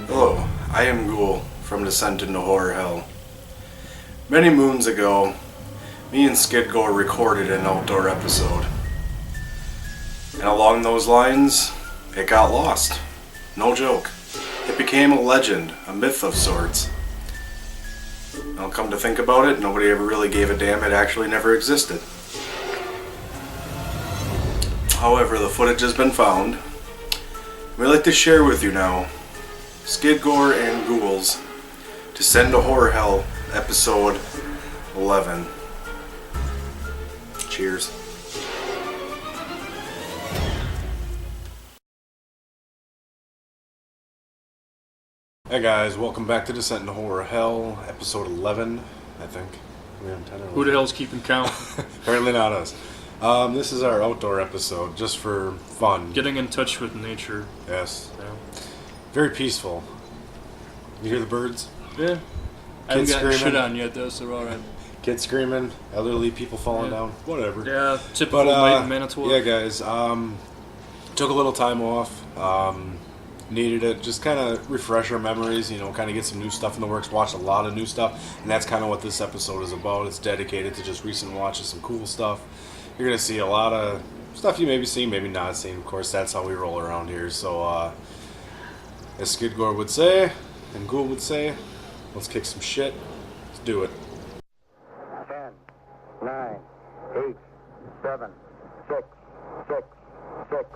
Hello, I am Ghoul from Descent into Horror Hell. Many moons ago, me and Skidgore recorded an outdoor episode. And along those lines, it got lost. No joke. It became a legend, a myth of sorts. I'll come to think about it, nobody ever really gave a damn. It actually never existed. However, the footage has been found. We'd like to share with you now Skidgore and Ghoul's Descent to Horror Hell, episode 11. Cheers. Hey guys, welcome back to Descent into Horror Hell, episode 11, I think. We're on 10 or 11. Who the hell's keeping count? Apparently not us. This is our outdoor episode, just for fun. Getting in touch with nature. Yes. Yeah. Very peaceful. You hear the birds? Yeah. I haven't gotten screaming. shit on yet, though, so we're alright. Kids screaming, elderly people falling down, whatever. Yeah, typical night in Manitowoc. Yeah, guys, took a little time off. Needed it, just kind of refresh our memories, kind of get some new stuff in the works, watch a lot of new stuff, and that's kind of what this episode is about. It's dedicated to just recent watches, some cool stuff. You're going to see a lot of stuff you maybe seen, maybe not seen. Of course, that's how we roll around here. So, as Skidgore would say, and Ghoul would say, let's kick some shit. Let's do it. 10, 9, 8, 7, 6, 6, 6.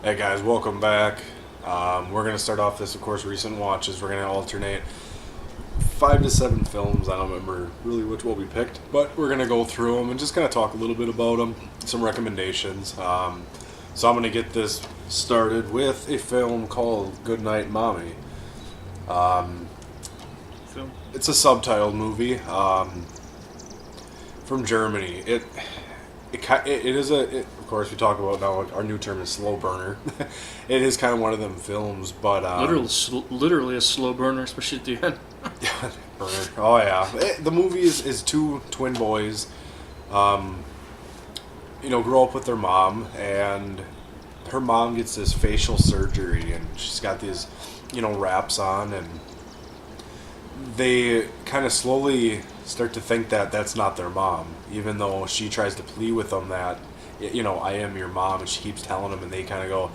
Hey guys, welcome back. We're going to start off this, of course, recent watches. We're going to alternate 5 to 7 films. I don't remember really which one we picked, but we're going to go through them and just kind of talk a little bit about them, some recommendations. So I'm going to get this started with a film called Goodnight Mommy. It's a subtitled movie from Germany. It is of course, we talk about now, our new term is slow burner. It is kind of one of them films, but Literally a slow burner, especially at the end. burner. Oh yeah, the movie is two twin boys, grow up with their mom, and her mom gets this facial surgery, and she's got these, wraps on, and they kind of slowly start to think that that's not their mom, even though she tries to plead with them that, I am your mom, and she keeps telling them, and they kind of go,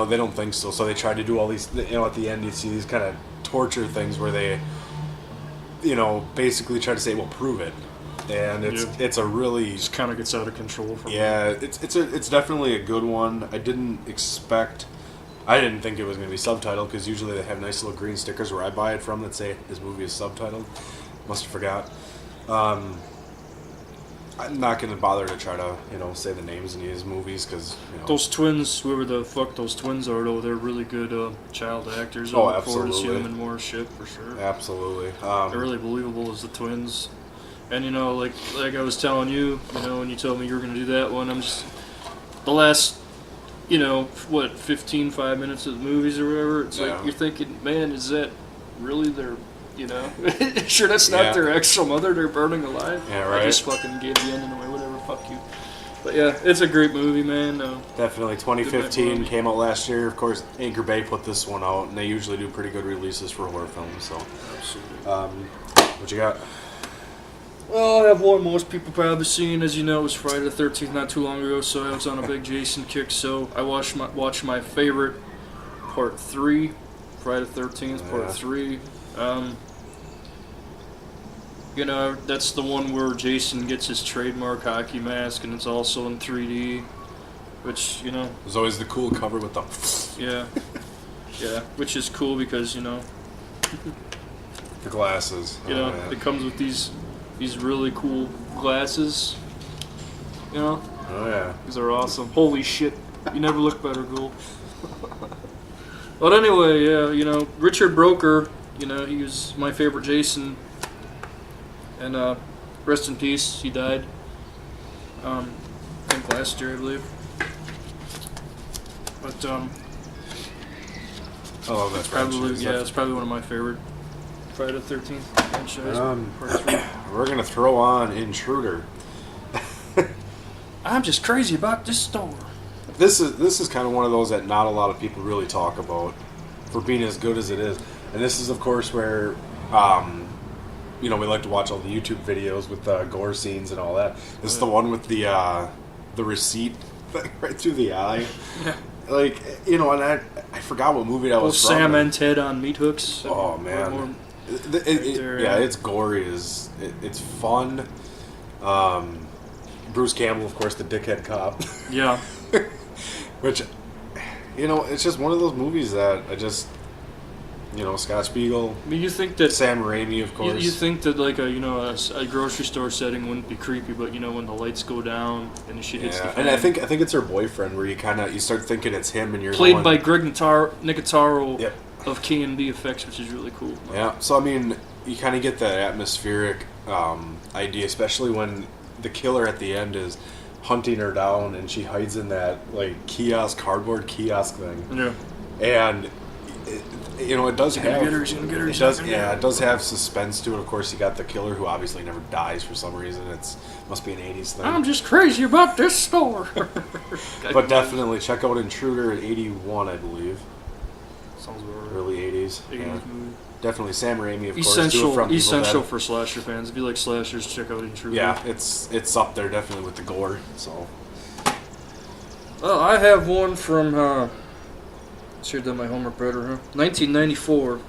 they don't think so. So they try to do all these, at the end you see these kind of torture things where they, basically try to say, well, prove it. And it's a really... Just kind of gets out of control from it's definitely a good one. I didn't think it was going to be subtitled, because usually they have nice little green stickers where I buy it from that say this movie is subtitled. Must have forgot. I'm not going to bother to try to, say the names in these movies, because, Those twins, whoever the fuck those twins are, though, they're really good child actors. Oh, I look forward to absolutely. seeing them in more shit, for sure. Absolutely. They're really believable as the twins. And, like I was telling you, when you told me you were going to do that one, I'm just... The last... 5 minutes of the movies or whatever, it's like you're thinking, man, is that really their, sure that's not their actual mother they're burning alive? Yeah, right. I just fucking gave the ending away, whatever, fuck you. But yeah, it's a great movie, man. Definitely. 2015 came out last year. Of course, Anchor Bay put this one out, and they usually do pretty good releases for horror films, so. Absolutely. What you got? Well, I have one most people probably seen. As you know, it was Friday the 13th not too long ago, so I was on a big Jason kick. So I watched my favorite, Part 3, Friday the 13th, Part 3. That's the one where Jason gets his trademark hockey mask, and it's also in 3D, which, There's always the cool cover with the... Yeah, which is cool because, The glasses. It comes with these really cool glasses, Oh, yeah. These are awesome. Holy shit. You never look better, Ghoul. But anyway, yeah, Richard Broker, he was my favorite Jason. And rest in peace, he died. I think last year, I believe. But I love that probably franchise. it's probably one of my favorite Friday the 13th franchise. Part 3. We're gonna throw on Intruder. I'm just crazy about this store. This is kind of one of those that not a lot of people really talk about for being as good as it is. And this is, of course, where we like to watch all the YouTube videos with gore scenes and all that. This is the one with the receipt right through the eye. Yeah. Like, and I forgot what movie that was from. Sam and Ted on meat hooks. Oh man, it's gory. It's fun. Bruce Campbell, of course, the dickhead cop. Yeah. Which, it's just one of those movies that I just, Scott Spiegel. I mean, you think that Sam Raimi, of course. You think that like a grocery store setting wouldn't be creepy, but when the lights go down and the shit hits the fan. And I think it's her boyfriend where you start thinking it's him and you're played by Greg Nicotero Yep. of K&D Effects, which is really cool. Yeah, so I mean, you kind of get that atmospheric idea, especially when the killer at the end is hunting her down and she hides in that like cardboard kiosk thing. Yeah. And it does have it does have suspense to it. Of course, you got the killer who obviously never dies for some reason. Must be an 80s thing. I'm just crazy about this store. But definitely check out Intruder at 81, I believe. Sounds about right. Early 80s. 80s Yeah. movie. Definitely Sam Raimi, of course. Essential for slasher fans. If you like slashers, check out Intruder. Yeah, it's up there definitely with the gore. So. Well, I have one from. Should have done my homework better, huh? 1994.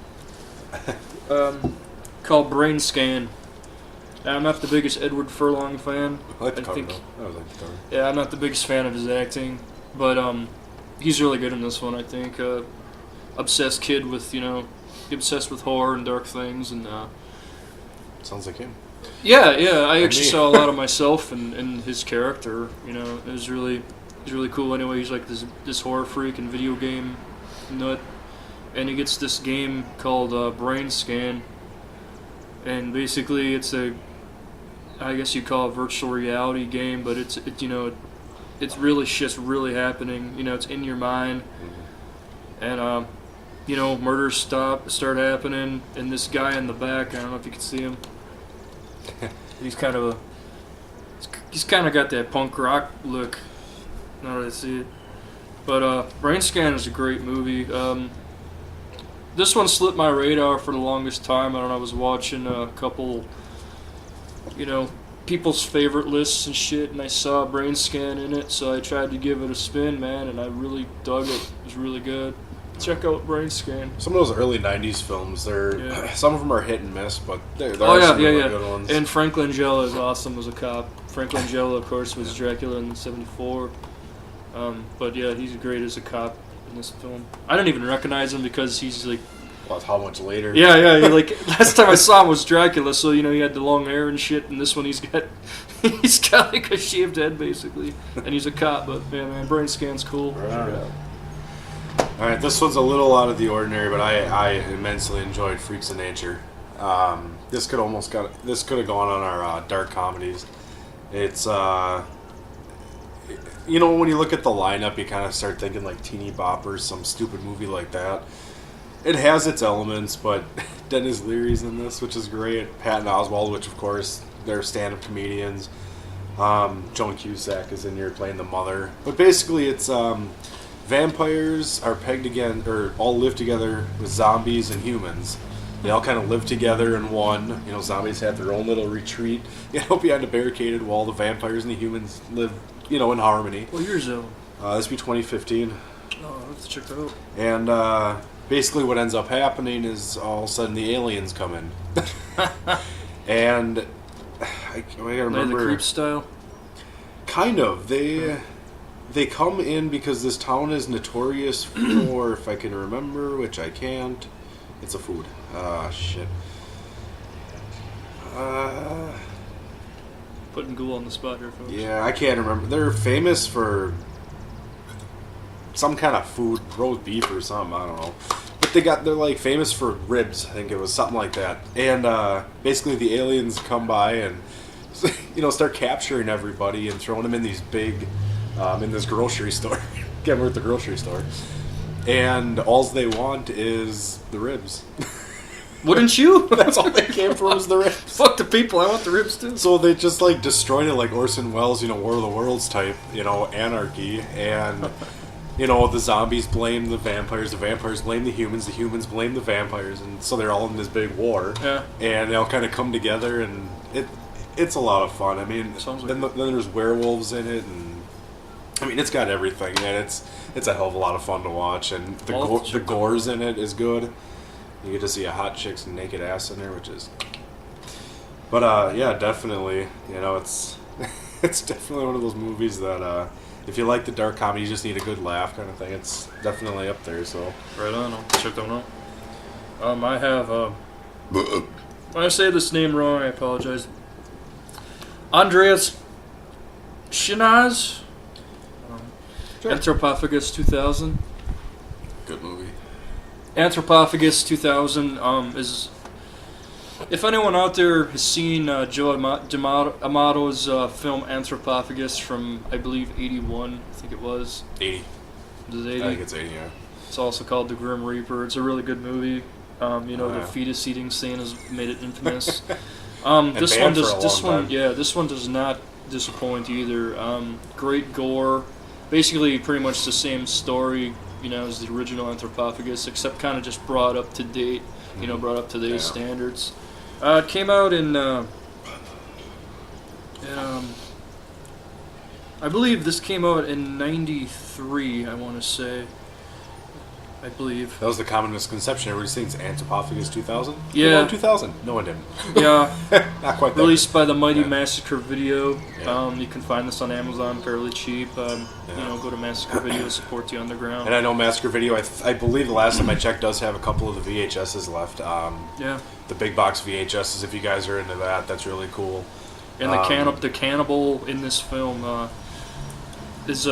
Called Brain Scan. Now, I'm not the biggest Edward Furlong fan. I like the cover, though. I like the cover. Yeah, I'm not the biggest fan of his acting, but he's really good in this one. I think obsessed kid with obsessed with horror and dark things, and sounds like him. Yeah. I actually saw a lot of myself in his character. It was really cool. Anyway, he's like this horror freak and video game nut, and he gets this game called Brain Scan, and basically it's I guess you call it a virtual reality game, but it's really shit's really happening. It's in your mind, and murders start happening, and this guy in the back, I don't know if you can see him. He's kind of got that punk rock look. Now that I see it, but Brain Scan is a great movie. This one slipped my radar for the longest time. I don't know. I was watching a couple, people's favorite lists and shit, and I saw Brain Scan in it, so I tried to give it a spin, man, and I really dug it. It was really good. Check out Brain Scan. Some of those early '90s films, some of them are hit and miss, but there are some really good ones. And Frank Langella is awesome as a cop. Frank Langella, of course, was Dracula in '74. But yeah, he's great as a cop in this film. I didn't even recognize him because he's like. Well, how much later? Yeah. Like last time I saw him was Dracula, so he had the long hair and shit. And this one, he's got like a shaved head basically, and he's a cop. But man, Brain Scan's cool. All right, this one's a little out of the ordinary, but I immensely enjoyed Freaks of Nature. This could have gone on our dark comedies. It's when you look at the lineup, you kind of start thinking like Teeny Boppers, some stupid movie like that. It has its elements, but Dennis Leary's in this, which is great. Patton Oswalt, which of course they're stand-up comedians. Joan Cusack is in here playing the mother. But basically, it's vampires are pegged again, or all live together with zombies and humans. They all kind of live together in one. Zombies have their own little retreat, behind a barricaded wall. The vampires and the humans live, in harmony. What year is that? This would be 2015. Oh, I'll have to check that out. And basically what ends up happening is all of a sudden the aliens come in. And I gotta remember... the Creep style? Kind of. They come in because this town is notorious for, if I can remember, which I can't, it's a food. Shit. Putting Ghoul on the spot here, folks. Yeah, I can't remember. They're famous for some kind of food, roast beef or something, I don't know. But they're like famous for ribs, I think it was something like that. And basically the aliens come by and start capturing everybody and throwing them in these big, in this grocery store. Again, we're at the grocery store. And all they want is the ribs. Wouldn't you? That's all they came for was the ribs. Fuck the people, I want the ribs too. So they just like destroyed it like Orson Welles, War of the Worlds type, anarchy. And, the zombies blame the vampires blame the humans blame the vampires. And so they're all in this big war. Yeah. And they all kind of come together, and it's a lot of fun. I mean, then there's werewolves in it, and it's got everything, and it's a hell of a lot of fun to watch. And the gore's in it is good. You get to see a hot chick's naked ass in there, which is... But, yeah, definitely. It's definitely one of those movies that, if you like the dark comedy, you just need a good laugh kind of thing. It's definitely up there, so... Right on, I'll check that one out. I have, when I say this name wrong, I apologize. Andreas Shinaz? Sure. Anthropophagus 2000. Good movie. Anthropophagus 2000 is... If anyone out there has seen Joe Amato's film Anthropophagus from, I believe, 81, I think it was. 80. Is it 80? I think it's 80, yeah. It's also called The Grim Reaper. It's a really good movie. The fetus eating scene has made it infamous. This one does not disappoint either. Great gore. Basically, pretty much the same story, as the original Anthropophagus, except kind of just brought up to date. Brought up to today's standards. It came out in I believe this came out in 93, I want to say. I believe. That was the common misconception. Everybody thinks Anthropophagus 2000? Yeah. 2000. No one didn't. Yeah. Not quite that. Released by the Mighty Massacre Video. Yeah. You can find this on Amazon fairly cheap. Go to Massacre Video, support the underground. And I know Massacre Video, I believe the last time I checked, does have a couple of the VHSs left. The big box VHSs, if you guys are into that, that's really cool. And the cannibal in this film is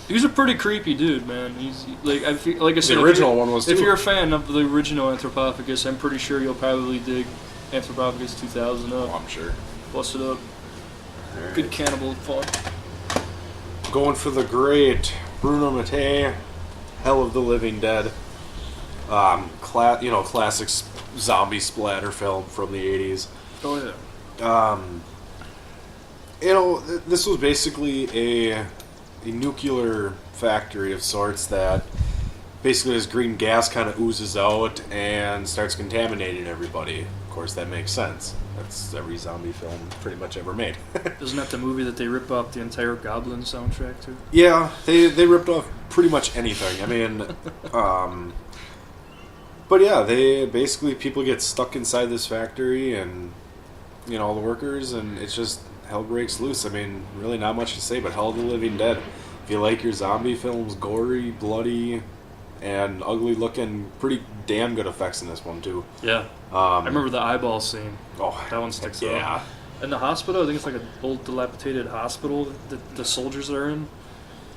he's a pretty creepy dude, man. He's like I said, the original one was too. If you're a fan of the original Anthropophagus, I'm pretty sure you'll probably dig Anthropophagus 2000 up. Oh, I'm sure. Bust it up. Right. Good cannibal fun. Going for the great Bruno Mattei, Hell of the Living Dead. Classic zombie splatter film from the 80s. Oh yeah. This was basically a nuclear factory of sorts that basically this green gas kind of oozes out and starts contaminating everybody. Of course, that makes sense. That's every zombie film pretty much ever made. Isn't that the movie that they rip off the entire Goblin soundtrack to? Yeah, they ripped off pretty much anything. I mean, but yeah, people get stuck inside this factory and, all the workers, and it's just hell breaks loose. I mean, really not much to say, but Hell of the Living Dead. If you like your zombie films, gory, bloody, and ugly looking, pretty damn good effects in this one too. Yeah. I remember the eyeball scene. Oh, that one sticks out. Yeah. And the hospital, I think it's like an old dilapidated hospital that the soldiers are in.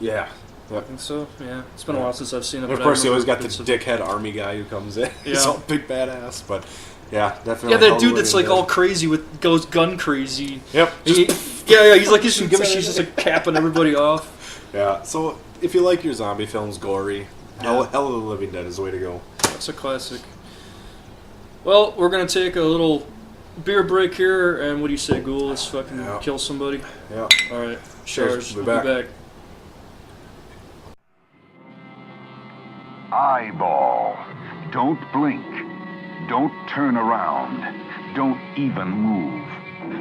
Yeah. I think so, yeah. It's been a while since I've seen it. And of course, you always got the dickhead army guy who comes in. Yeah. He's all big badass, but yeah, definitely. Yeah, that dude that's like all crazy goes gun crazy. Yep. He's like, he's just like capping everybody off. Yeah, so if you like your zombie films gory, Hell of the Living Dead is the way to go. That's a classic. Well, we're going to take a little beer break here, and what do you say, Ghoul? Let's fucking kill somebody? Yeah. Alright, Cheers. We'll be back. Eyeball. Don't blink. Don't turn around. Don't even move.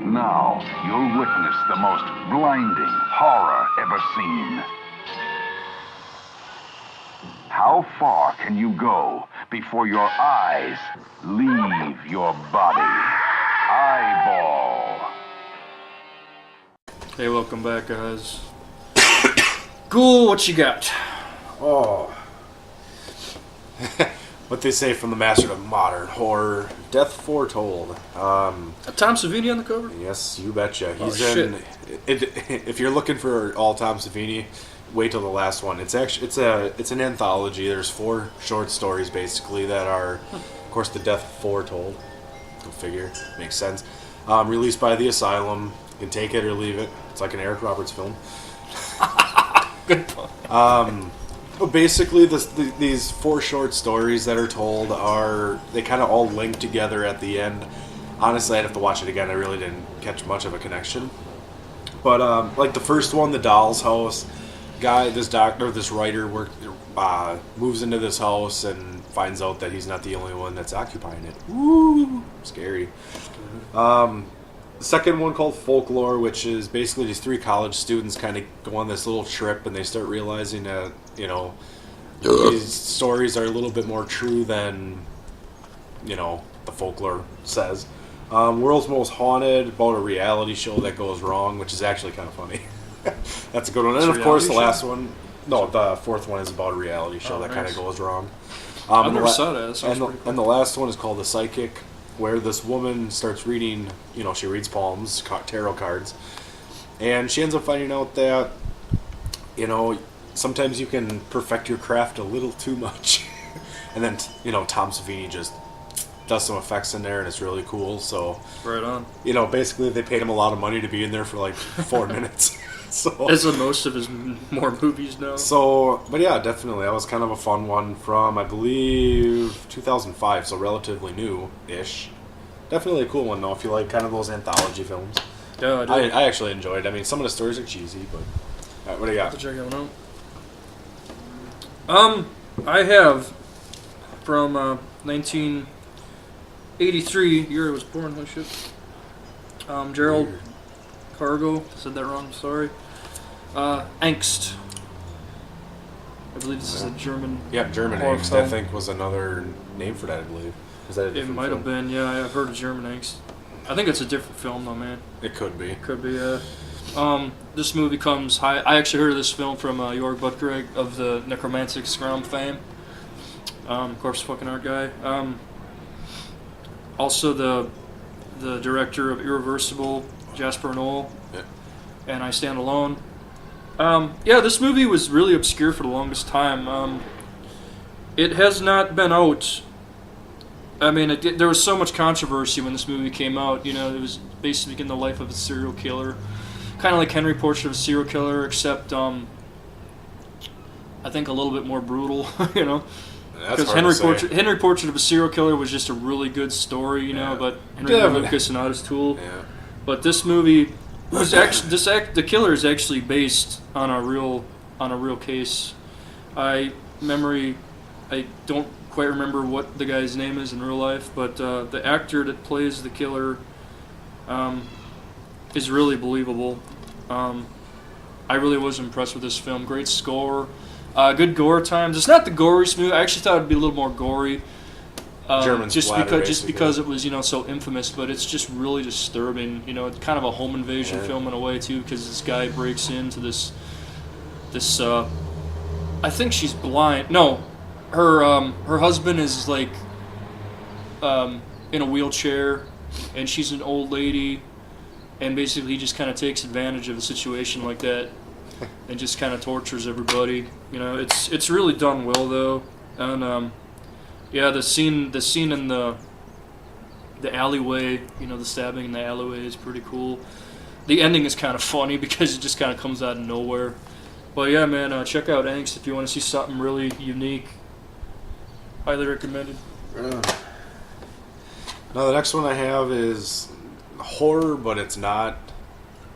Now, you'll witness the most blinding horror ever seen. How far can you go before your eyes leave your body? Eyeball. Hey, welcome back, guys. Ghoul, what you got? Oh. What they say from the master of modern horror, Death Foretold. Tom Savini on the cover? Yes, you betcha. He's in. If you're looking for all Tom Savini, wait till the last one. It's an anthology. There's 4 short stories basically that are, of course, the Death Foretold. Go figure, makes sense. released by the Asylum. You can take it or leave it. It's like an Eric Roberts film. Good point. But basically, these 4 short stories that are told they kind of all link together at the end. Honestly, I'd have to watch it again. I really didn't catch much of a connection. But like the first one, The Doll's House, this writer moves into this house and finds out that he's not the only one that's occupying it. Woo! Scary. The second one called Folklore, which is basically these 3 college students kind of go on this little trip and they start realizing that, these stories are a little bit more true than, the folklore says. World's Most Haunted, about a reality show that goes wrong, which is actually kind of funny. That's a good one. And of course, the last one, the fourth one is about a reality show that kind of goes wrong. I never saw that. That sounds pretty cool. And the last one is called The Psychic, where this woman starts reading, she reads palms, tarot cards, and she ends up finding out that, sometimes you can perfect your craft a little too much. And then, Tom Savini just does some effects in there, and it's really cool, so... Right on. Basically, they paid him a lot of money to be in there for, 4 minutes. So, as in most of his more movies now. So, but yeah, definitely. That was kind of a fun one from, I believe, 2005, so relatively new-ish. Definitely a cool one, though, if you like kind of those anthology films. Yeah, I do. I actually enjoyed it. I mean, some of the stories are cheesy, but... All right, what do you got? Check that one out. I have from 1983, year I was born, holy shit. Gerald... Weird. Cargo, said that wrong, sorry. Angst. I believe this is a German. Yeah, German horror Angst, film. I think, was another name for that, I believe. Is that a It different might film? have been, yeah, I've heard of German Angst. I think it's a different film, though, man. It could be. Could be, this movie comes high. I actually heard of this film from Jorg Buttgereg of the Necromantic Scrum fame. Corpse fucking art guy. Also the director of Irreversible, Jasper Noel, Yeah. and I Stand Alone. This movie was really obscure for the longest time. It has not been out. I mean, there was so much controversy when this movie came out. It was basically in the life of a serial killer. Kind of like Henry Portrait of a Serial Killer, except, I think a little bit more brutal, That's Because hard to say. Henry Portrait of a Serial Killer was just a really good story, Yeah. but Henry Yeah, but- Lucas and Otis Toole. Yeah. But this movie was actually the killer is actually based on a real case. I don't quite remember what the guy's name is in real life, but the actor that plays the killer is really believable. I really was impressed with this film. Great score, good gore times. It's not the goriest movie. I actually thought it'd be a little more gory. German just splatter, because basically. it was so infamous, but it's just really disturbing. It's kind of a home invasion film in a way too, because this guy breaks into this. I think she's blind. No, her husband is like in a wheelchair, and she's an old lady, and basically he just kind of takes advantage of a situation like that, and just kind of tortures everybody. It's really done well though, and the scene in the alleyway, the stabbing in the alleyway is pretty cool. The ending is kind of funny because it just kind of comes out of nowhere. But yeah, man, check out Angst if you want to see something really unique. Highly recommended. Now the next one I have is horror, but it's not.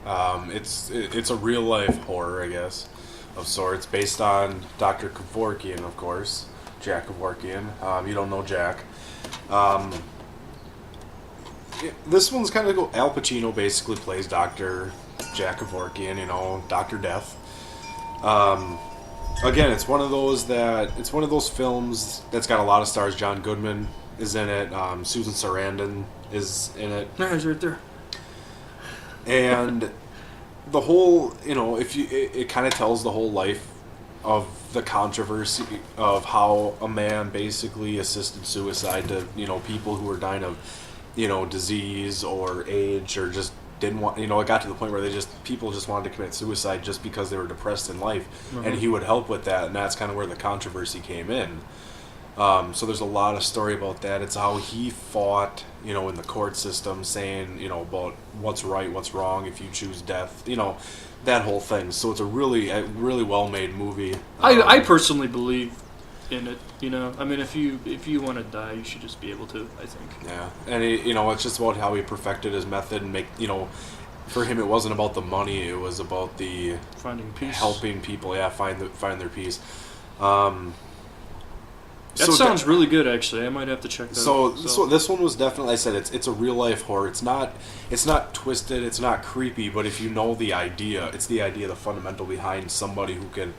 It's a real life horror, I guess, of sorts, based on Dr. Kevorkian, of course, Jack Kevorkian. You don't know Jack. This one's kind of Al Pacino basically plays Dr. Jack Kevorkian, Dr. Death. Again, it's one of those films that's got a lot of stars. John Goodman is in it. Susan Sarandon is in it. Yeah, he's right there. And the whole, it kind of tells the whole life of the controversy of how a man basically assisted suicide to, people who were dying of, disease or age or just didn't want, it got to the point where people just wanted to commit suicide just because they were depressed in life, and he would help with that, and that's kind of where the controversy came in. So there's a lot of story about that. It's how he fought, you know, in the court system, saying, you know, about what's right, what's wrong, if you choose death, you know, that whole thing. So it's a really well-made movie. I personally believe in it. You know, I mean, if you want to die, you should just be able to. I think. Yeah, and you know, it's just about how he perfected his method and make, you know, for him it wasn't about the money, it was about the Finding peace. helping people, find their peace. That sounds really good, actually. I might have to check that out. So this one was definitely, I said, it's a real life horror. It's not twisted, it's not creepy, but if you know the idea, it's the idea, the fundamental behind somebody who can,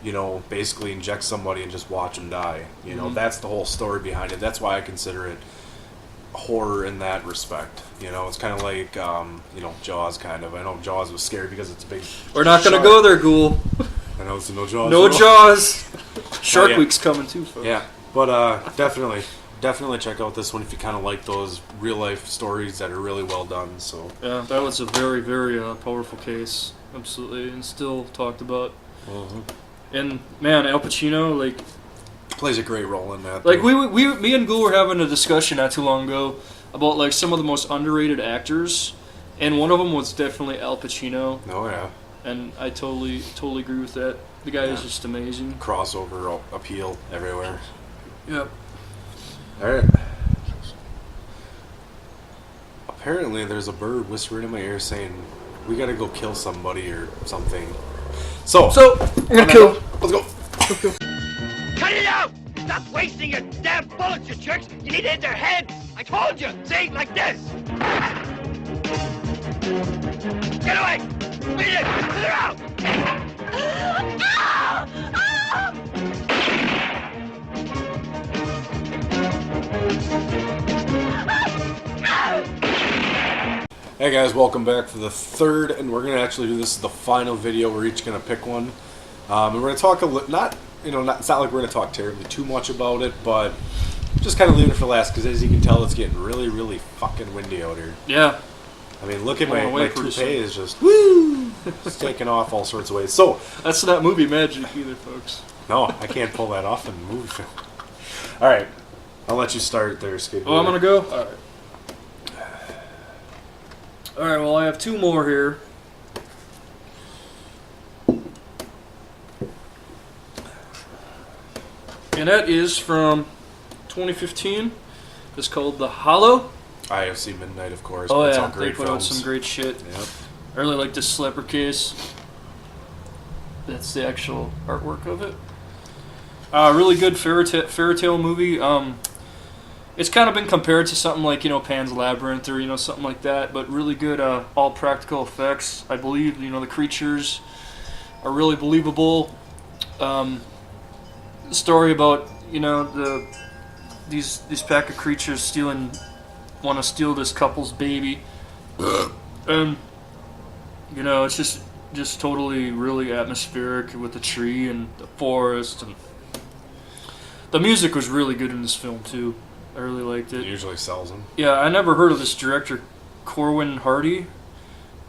you know, basically inject somebody and just watch them die. You know, that's the whole story behind it. That's why I consider it horror in that respect. You know, it's kind of like, you know, Jaws kind of. I know Jaws was scary because it's a big We're not going to shark. go there, Ghoul. I know it's no Jaws. No Jaws. Shark yeah. Week's coming too, folks. Yeah, but definitely check out this one if you kind of like those real life stories that are really well done. So Yeah, that was a very, very powerful case. Absolutely, and still talked about. And man, Al Pacino, like plays a great role in that. me and Ghoul were having a discussion not too long ago about like some of the most underrated actors, and one of them was definitely Al Pacino. Oh yeah, And I totally agree with that. The guy is just amazing. crossover appeal everywhere. Yep. All right. Apparently, there's a bird whispering in my ear saying, "We gotta go kill somebody or something." So we're gonna kill. Let's go. Cut it out! Stop wasting your damn bullets, you jerks! You need to hit their head! I told you! See? Like this! Get away! Beat it! Clear out! Hey guys, welcome back for the third, and we're gonna actually do this as the final video. We're each gonna pick one, and we're gonna talk it's not like we're gonna talk terribly too much about it, but just kind of leave it for last because as you can tell, it's getting really, really fucking windy out here. Yeah. I mean, look at Going my away pretty toupee soon. is just woo, it's taking off all sorts of ways. So That's not movie magic either, folks. no, I can't pull that off in the movie film. All right, I'll let you start there, Skid. Oh, I'm gonna go. All right. All right. Well, I have two more here. And that is from 2015. It's called The Hollow. IFC Midnight, of course. Oh but it's yeah, all great they put films. out some great shit. Yep. I really like this Slepper case. That's the actual artwork of it. Really good fairy tale movie. It's kind of been compared to something like, you know, Pan's Labyrinth or, you know, something like that, but really good all practical effects. I believe, you know, the creatures are really believable. Story about, you know, these pack of creatures want to steal this couple's baby. And you know, it's just totally really atmospheric with the tree and the forest, and the music was really good in this film too. I really liked It it. usually sells them. Yeah, I never heard of this director, Corwin Hardy,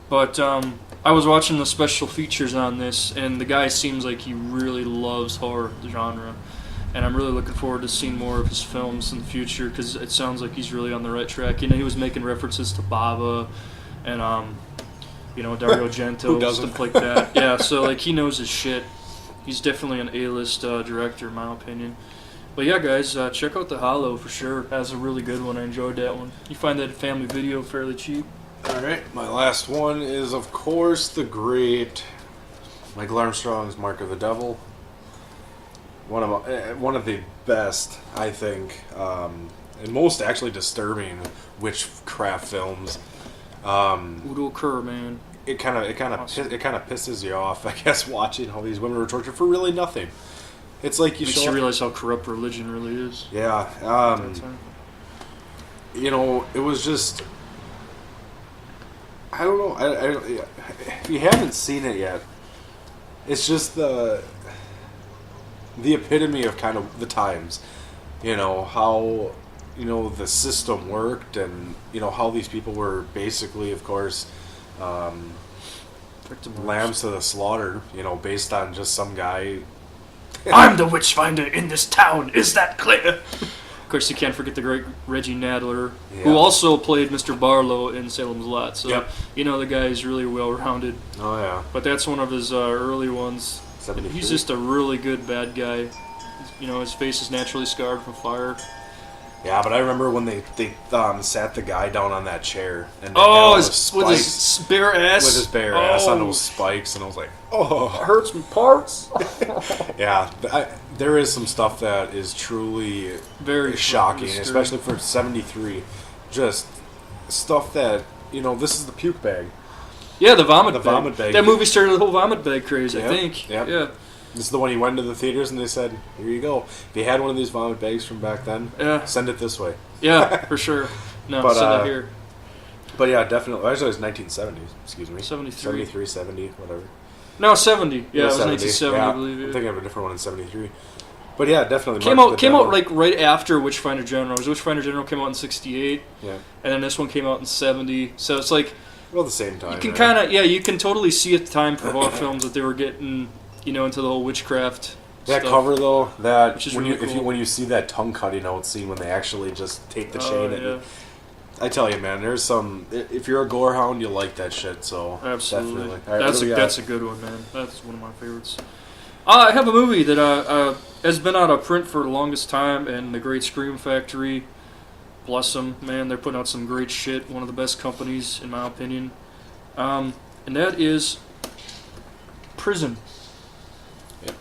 but I was watching the special features on this, and the guy seems like he really loves horror genre, and I'm really looking forward to seeing more of his films in the future because it sounds like he's really on the right track. You know, he was making references to Bava and you know, Dario Argento, Who doesn't? stuff like that. Yeah, so like he knows his shit. He's definitely an A-list director, in my opinion. But yeah, guys, check out The Hollow for sure. That's a really good one. I enjoyed that one. You find that at Family Video fairly cheap. All right, my last one is, of course, the great Michael Armstrong's Mark of the Devil. One of the best, I think, and most actually disturbing witchcraft films. Udo Kerr, man. It kind of pisses you off, I guess, watching how these women were tortured for really nothing. It's like you Makes show you up- realize how corrupt religion really is. Yeah, at that time. you know, it was just, I don't know. If you haven't seen it yet, it's just the epitome of kind of the times. You know how, you know, the system worked, and you know how these people were basically, of course, lambs to the slaughter. You know, based on just some guy I'm the witch finder in this town. Is that clear? Of course, you can't forget the great Reggie Nadler, who also played Mr. Barlow in Salem's Lot. So, you know, the guy is really well-rounded. Oh, yeah. But that's one of his early ones. 73. He's just a really good bad guy. You know, his face is naturally scarred from fire. Yeah, but I remember when they sat the guy down on that chair. And With his bare ass? With his bare ass on those spikes, and I was like, oh. Hurts me parts. Yeah, there is some stuff that is truly very shocking, especially for 73. Just stuff that, you know, this is the puke bag. Yeah, the vomit bag. That movie started the whole vomit bag craze, I Yep, think. yep. Yeah. This is the one he went to the theaters and they said, here you go. If you had one of these vomit bags from back then, send it this way. Yeah, for sure. No, but, send it here. But yeah, definitely. Actually, it was 1970s. Excuse me. 73. 73, 70, whatever. No, 70. Yeah, it was 70. 1970, Yeah, I believe. I'm thinking of a different one in 73. But yeah, definitely. Came out like right after Witchfinder General. Witchfinder General came out in 68. Yeah. And then this one came out in 70. So it's like... Well, the same time. You can kind of... Yeah, you can totally see at the time for both films that they were getting, you know, into the whole witchcraft that stuff. cover, though, that Which is when really cool. when you see that tongue cutting out scene when they actually just take the chain and... I tell you, man, there's some... If you're a gore hound, you like that shit, so... Absolutely. Definitely. All right, That's a good one, man. That's one of my favorites. I have a movie that has been out of print for the longest time, and the great Scream Factory, bless them, man, they're putting out some great shit. One of the best companies, in my opinion. And that is Prison. Yep.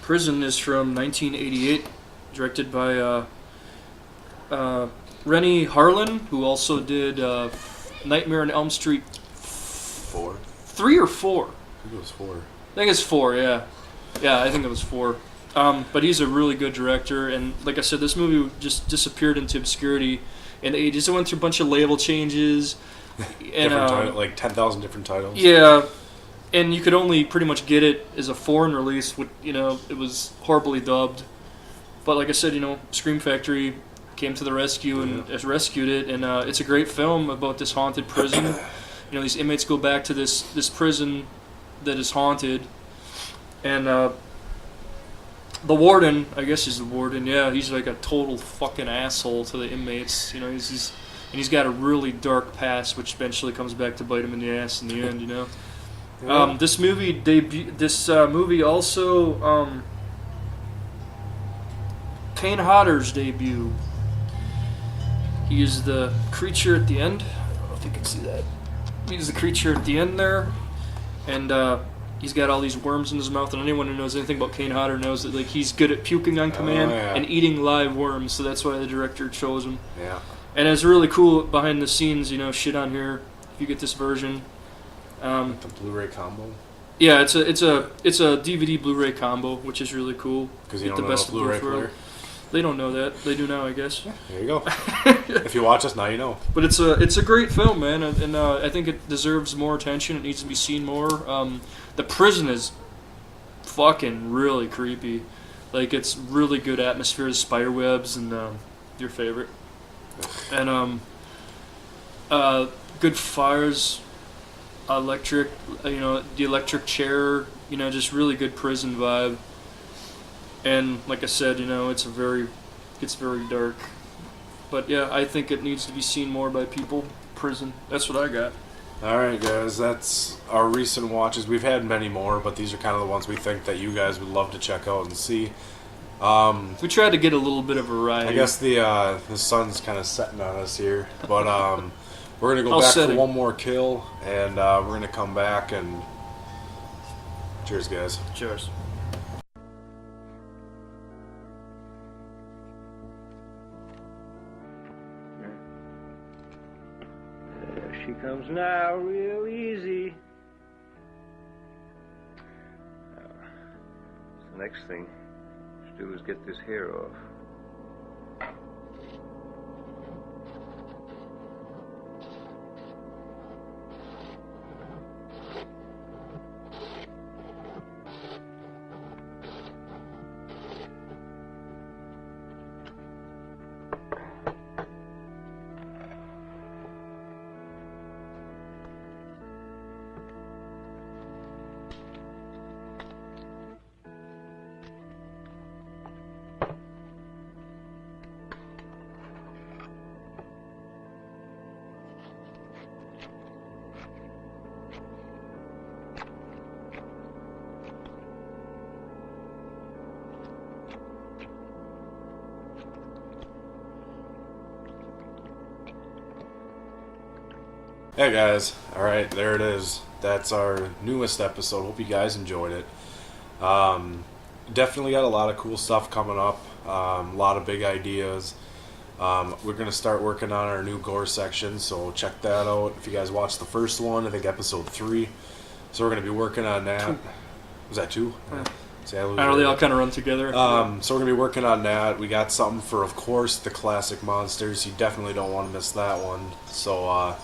Prison is from 1988, directed by Rennie Harlin, who also did Nightmare on Elm Street 4. 3 or 4. I think it was 4. I think it's 4, yeah. Yeah, I think it was 4. But he's a really good director, and like I said, this movie just disappeared into obscurity in the 80s. It went through a bunch of label changes. And, different like 10,000 different titles. Yeah, and you could only pretty much get it as a foreign release. You know, it was horribly dubbed. But like I said, you know, Scream Factory came to the rescue and rescued it, and it's a great film about this haunted prison. You know, these inmates go back to this prison that is haunted, and the warden, I guess he's the warden, yeah, he's like a total fucking asshole to the inmates. You know, he's got a really dark past, which eventually comes back to bite him in the ass in the end. You know, this movie also Kane Hodder's debut. He is the creature at the end. I don't know if you can see that. He's the creature at the end there, and he's got all these worms in his mouth. And anyone who knows anything about Kane Hodder knows that like he's good at puking on command and eating live worms. So that's why the director chose him. Yeah. And it's really cool behind the scenes, you know, shit on here. If you get this version, the Blu-ray combo. Yeah, it's a DVD Blu-ray combo, which is really cool. Because you don't know Blu-ray player. They don't know that. They do now, I guess. Yeah, there you go. If you watch us now, you know. But it's a great film, man, and I think it deserves more attention. It needs to be seen more. The prison is fucking really creepy. Like, it's really good atmosphere, the spider webs, and your favorite. And good fires, electric, you know, the electric chair, you know, just really good prison vibe. And like I said, you know, it's very dark. But yeah, I think it needs to be seen more by people. Prison. That's what I got. All right, guys, that's our recent watches. We've had many more, but these are kind of the ones we think that you guys would love to check out and see. We tried to get a little bit of variety. I guess the sun's kind of setting on us here, but we're gonna go back for one more kill, and we're gonna come back and cheers, guys. Cheers. There she comes now, real easy. The next thing to do is get this hair off. Hey guys, alright, there it is. That's our newest episode. Hope you guys enjoyed it. Definitely got a lot of cool stuff coming up, a lot of big ideas. We're going to start working on our new gore section, so check that out. If you guys watched the first one, I think episode 3. So we're going to be working on that. Was that 2? Yeah. See, I know they all kind of run together. So we're going to be working on that. We got something for, of course, the classic monsters. You definitely don't want to miss that one. So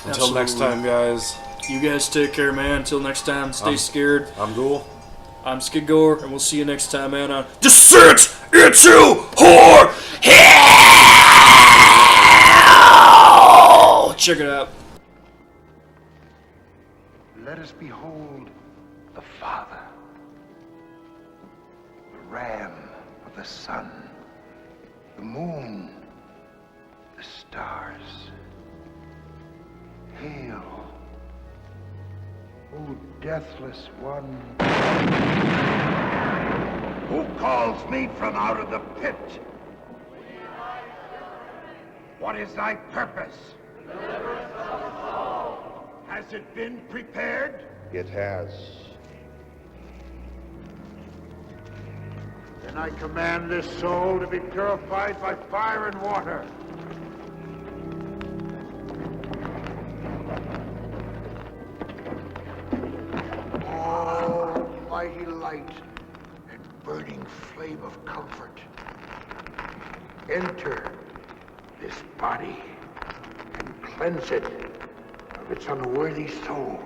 until next time, guys. You guys take care, man. Until next time, stay scared. I'm Ghoul. I'm Skid Gore, and we'll see you next time, man. Descent into Horror Hell! Check it out. Let us behold the Father, the Ram of the sun, the moon, the stars. Hail, O deathless one. Who calls me from out of the pit? What is thy purpose? Has it been prepared? It has. Then I command this soul to be purified by fire and water. Almighty light and burning flame of comfort, enter this body and cleanse it of its unworthy soul.